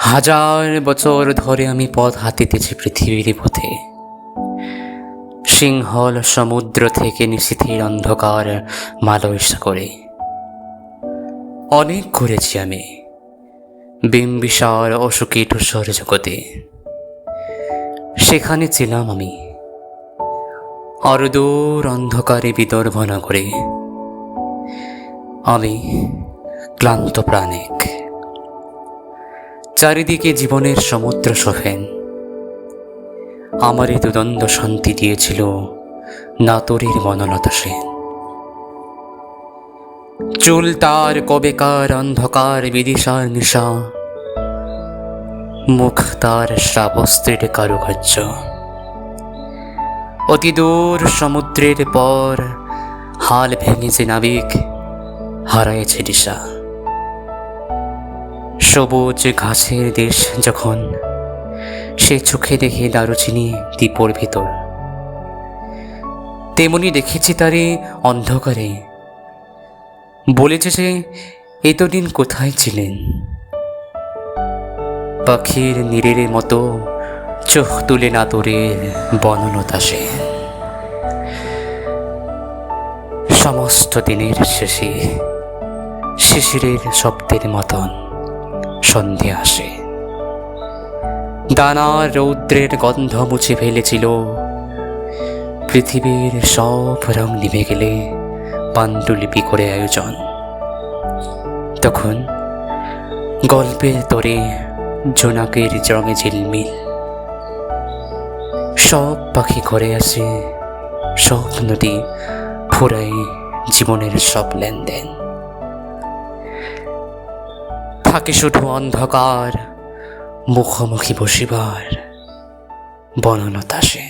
হাজার বছর ধরে আমি পথ হাঁটিতেছি পৃথিবীর পথে। সিংহল সমুদ্র থেকে নিশীথের অন্ধকার মালয়েশা করে অনেক ঘুরেছি আমি বিম্বিসার অসুখী ধূসর জগতে। সেখানে ছিলাম আমি অরদূর অন্ধকারে বিদর্ভ নগরে। আমি ক্লান্ত প্রাণিক, চারিদিকে জীবনের সমুদ্র সোফেন। আমারই দুদণ্ড শান্তি দিয়েছিল নাতরের বনলতা সেন। চুল তার কবেকার অন্ধকার বিদিশার নিশা, মুখ তার শ্রাবস্ত্রের কারুকার্য। অতি দূর সমুদ্রের পর হাল ভেঙে যে নাবিক হারায়েছে দিশা। সবুজ ঘাসের দেশ যখন সে চোখে দেখে দারুচিনি দ্বীপর ভিতর, তেমনি দেখেছি তারে অন্ধকারে। বলেছে সে এতদিন কোথায় ছিলেন। পাখির নীরের মতো চোখ তুলে নাতরের বনলতা সে। সমস্ত দিনের শেষে শিশিরের শব্দের মতন সন্ধে আসে। দানার রৌদ্রের গন্ধ মুছে ফেলেছিল পৃথিবীর সব রং নিভে গেলে পাণ্ডুলিপি করে আয়োজন। তখন গল্পের তরে জোনাকের রঙে ঝিলমিল। সব পাখি ঘরে আসে, সব নদী ফুরায় জীবনের সব লেনদেন। থাকে শুধু অন্ধকার মুখোমুখি বসিবার বনলতা সে।